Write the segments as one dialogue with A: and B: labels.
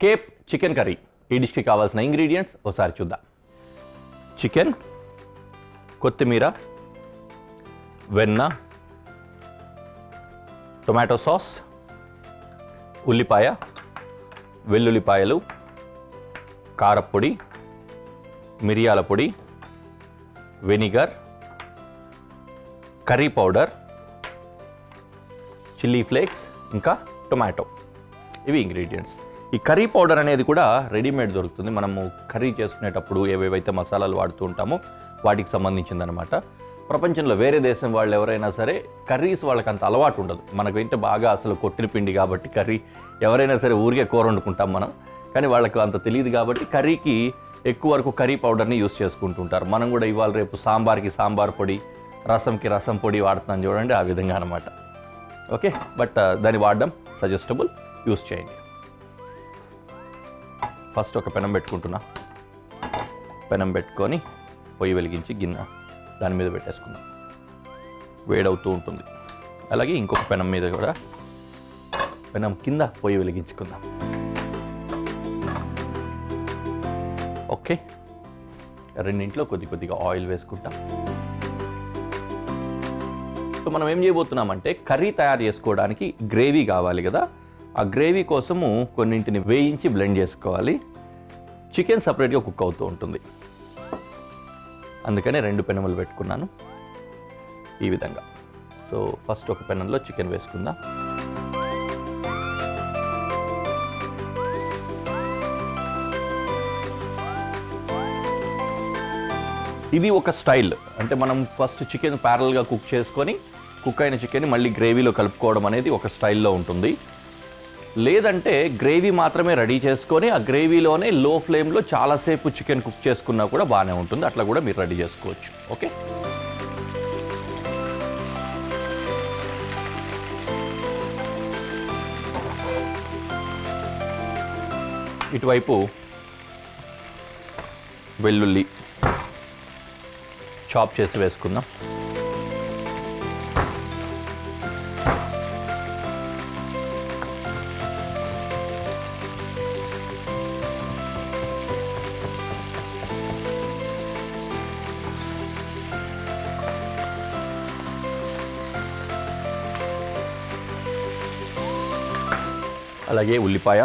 A: Cape chicken curry ఈ డిష్కి కావాల్సిన ingredients ఒకసారి చూద్దాం. చికెన్, కొత్తిమీర, వెన్న, టొమాటో సాస్, ఉల్లిపాయ, వెల్లుల్లిపాయలు, కారప్పొడి, మిరియాల పొడి, vinegar, curry powder, chilli flakes, ఇంకా టొమాటో. ఇవి ఇంగ్రీడియంట్స్. ఈ కర్రీ పౌడర్ అనేది కూడా రెడీమేడ్ దొరుకుతుంది. మనము కర్రీ చేసుకునేటప్పుడు ఏవేవైతే మసాలాలు వాడుతూ ఉంటామో వాటికి సంబంధించిందనమాట. ప్రపంచంలో వేరే దేశం వాళ్ళు ఎవరైనా సరే కర్రీస్ వాళ్ళకి అంత అలవాటు ఉండదు. మనకైతే బాగా అసలు కొట్టిన పిండి కాబట్టి కర్రీ ఎవరైనా సరే ఊరికే కూర వండుకుంటాం మనం, కానీ వాళ్ళకు అంత తెలియదు కాబట్టి కర్రీకి ఎక్కువ వరకు కర్రీ పౌడర్ని యూస్ చేసుకుంటుంటారు. మనం కూడా ఇవాళ రేపు సాంబార్కి సాంబార్ పొడి, రసంకి రసం పొడి వాడుతున్నాం చూడండి, ఆ విధంగా అనమాట. ఓకే, బట్ దాన్ని వాడడం సజెస్టబుల్, యూస్ చేయండి. ఫస్ట్ ఒక పెనం పెట్టుకుంటున్నా. పెనం పెట్టుకొని పొయ్యి వెలిగించి గిన్నె దాని మీద పెట్టేసుకుందాం. వేడవుతూ ఉంటుంది. అలాగే ఇంకొక పెనం మీద కూడా పెనం కింద పొయ్యి వెలిగించుకుందాం. ఓకే, రెండింట్లో కొద్ది కొద్దిగా ఆయిల్ వేసుకుంటాం. సో మనం ఏం చేయబోతున్నామంటే కర్రీ తయారు చేసుకోవడానికి గ్రేవీ కావాలి కదా. ఆ గ్రేవీ కోసము కొన్నింటిని వేయించి బ్లెండ్ చేసుకోవాలి. చికెన్ సపరేట్గా కుక్ అవుతూ ఉంటుంది, అందుకనే 2 పెనములు పెట్టుకున్నాను ఈ విధంగా. సో ఫస్ట్ ఒక పెనంలో చికెన్ వేసుకుందాం. ఇది ఒక స్టైల్, అంటే మనం ఫస్ట్ చికెన్ ప్యారల్గా కుక్ చేసుకొని కుక్ అయిన చికెన్ మళ్ళీ గ్రేవీలో కలుపుకోవడం అనేది ఒక స్టైల్లో ఉంటుంది. లేదంటే గ్రేవీ మాత్రమే రెడీ చేసుకొని ఆ గ్రేవీలోనే లో ఫ్లేమ్లో చాలాసేపు చికెన్ కుక్ చేసుకున్నా కూడా బాగానే ఉంటుంది. అట్లా కూడా మీరు రెడీ చేసుకోవచ్చు. ఓకే, ఇటువైపు వెల్లుల్లి చాప్ చేసి వేసుకుందాం. అలాగే ఉల్లిపాయ,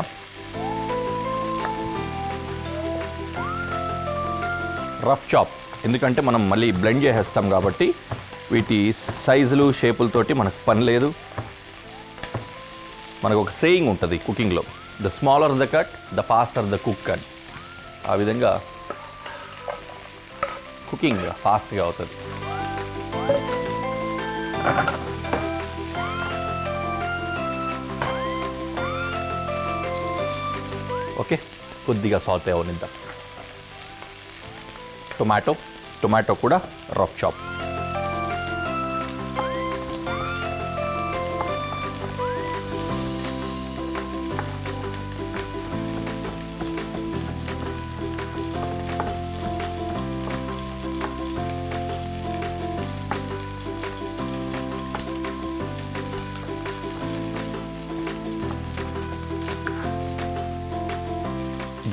A: రఫ్ చాప్, ఎందుకంటే మనం మళ్ళీ బ్లెండ్ చేసేస్తాం కాబట్టి వీటి సైజులు షేపులతోటి మనకు పని లేదు. మనకు ఒక సేయింగ్ ఉంటుంది కుకింగ్లో, the smaller the cut the faster the cook అని. ఆ విధంగా కుకింగ్ ఫాస్ట్గా అవుతుంది. ఓకే, కొద్దిగా సాటే అవనిద్దాం. టొమాటో కూడా రఫ్ చాప్.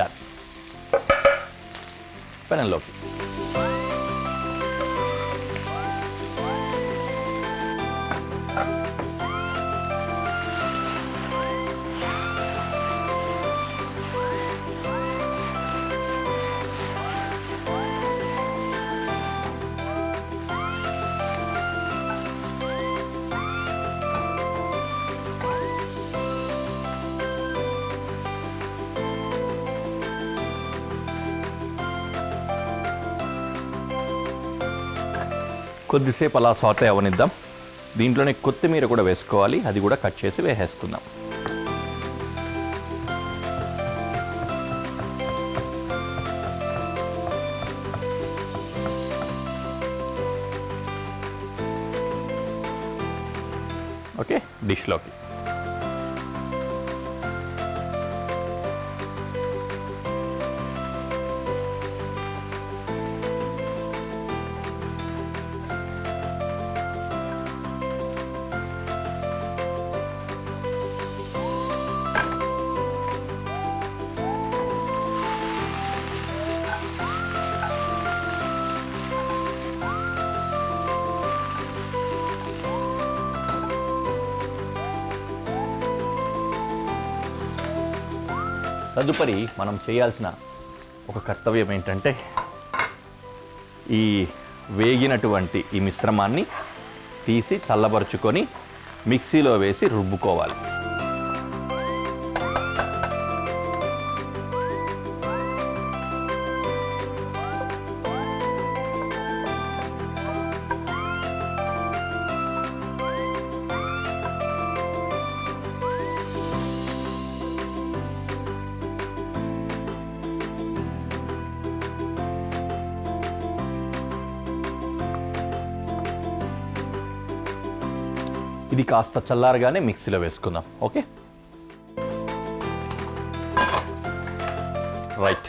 A: డన్. పెనంలోకి కొద్దిసేపు అలా సాటే అవనిద్దాం. దీంట్లోనే కొత్తిమీర కూడా వేసుకోవాలి, అది కూడా కట్ చేసి వేసేసుకుందాం. ఓకే, డిష్లోకి తదుపరి మనం చేయాల్సిన ఒక కర్తవ్యం ఏంటంటే ఈ వేగినటువంటి ఈ మిశ్రమాన్ని తీసి చల్లబరుచుకొని మిక్సీలో వేసి రుబ్బుకోవాలి. ఇది కాస్త చల్లారగానే మిక్సీలో వేసుకుందాం. Okay, right.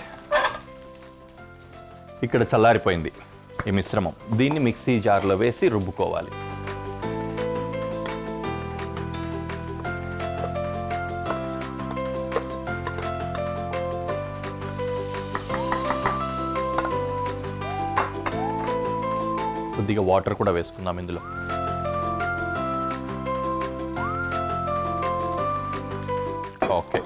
A: ఇక్కడ చల్లారిపోయింది ఈ మిశ్రమం. దీన్ని మిక్సీ జార్లో వేసి రుబ్బుకోవాలి. కొద్దిగా వాటర్ కూడా వేసుకుందాం ఇందులో. Okay,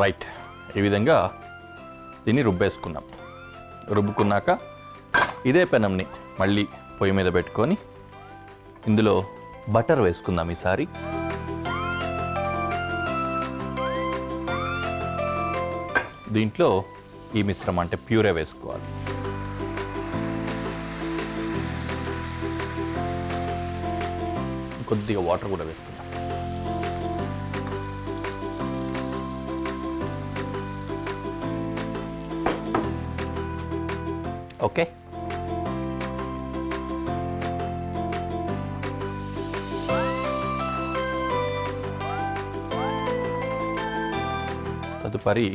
A: right. ఈ విధంగా దీన్ని రుబ్బేసుకున్నాం. రుబ్బుకున్నాక ఇదే పెనంని మళ్ళీ పొయ్యి మీద పెట్టుకొని ఇందులో బటర్ వేసుకుందాం ఈసారి. దీంట్లో ఈ మిశ్రమం అంటే ప్యూరే వేసుకోవాలి. కొద్దిగా వాటర్ కూడా వేసుకుందాం. ఓకే, తదుపరి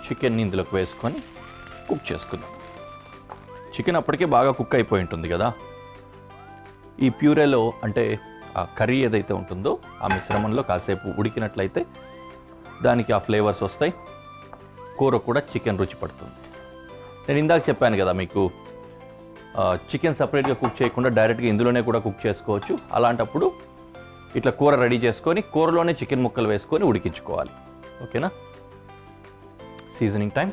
A: చికెన్ని ఇందులోకి వేసుకొని కుక్ చేసుకుందాం. చికెన్ అప్పటికే బాగా కుక్ అయిపోయి ఉంటుంది కదా. ఈ ప్యూరేలో అంటే ఆ కర్రీ ఏదైతే ఉంటుందో ఆ మిశ్రమంలో కాసేపు ఉడికినట్లయితే దానికి ఆ ఫ్లేవర్స్ వస్తాయి, కూర కూడా చికెన్ రుచి పడుతుంది. నేను ఇందాక చెప్పాను కదా మీకు, చికెన్ సపరేట్గా కుక్ చేయకుండా డైరెక్ట్గా ఇందులోనే కూడా కుక్ చేసుకోవచ్చు. అలాంటప్పుడు ఇట్లా కూర రెడీ చేసుకొని కూరలోనే చికెన్ ముక్కలు వేసుకొని ఉడికించుకోవాలి. ఓకేనా? Seasoning time.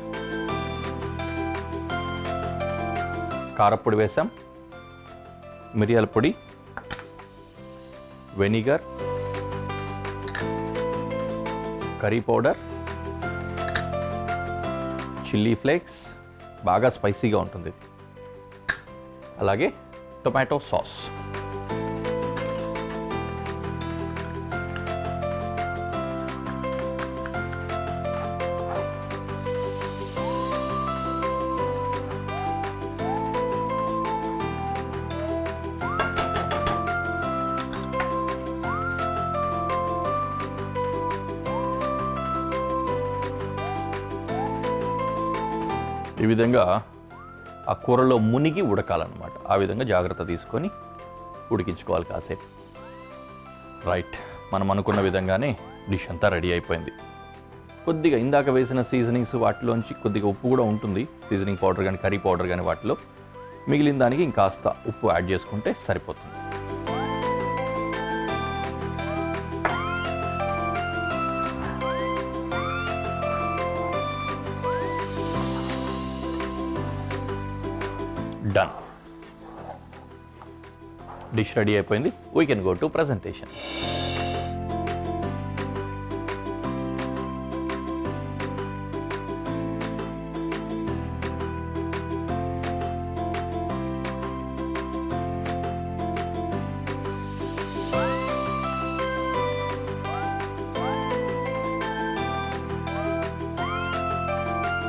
A: కారపొడి వేసాం, మిరియాల పొడి, vinegar, curry powder, chilli flakes, బాగా స్పైసీగా ఉంటుంది, అలాగే టొమాటో సాస్. ఈ విధంగా ఆ కూరలో మునిగి ఉడకాలన్నమాట. ఆ విధంగా జాగ్రత్త తీసుకొని ఉడికించుకోవాలి కాసేపు. రైట్, మనం అనుకున్న విధంగానే డిష్ అంతా రెడీ అయిపోయింది. కొద్దిగా ఇందాక వేసిన సీజనింగ్స్ వాటిలోంచి కొద్దిగా ఉప్పు కూడా ఉంటుంది, సీజనింగ్ పౌడర్ కానీ కర్రీ పౌడర్ కానీ వాటిలో. మిగిలిన దానికి ఇంకాస్త ఉప్పు యాడ్ చేసుకుంటే సరిపోతుంది. డన్. డిష్ రెడీ అయిపోయింది. We can go to presentation.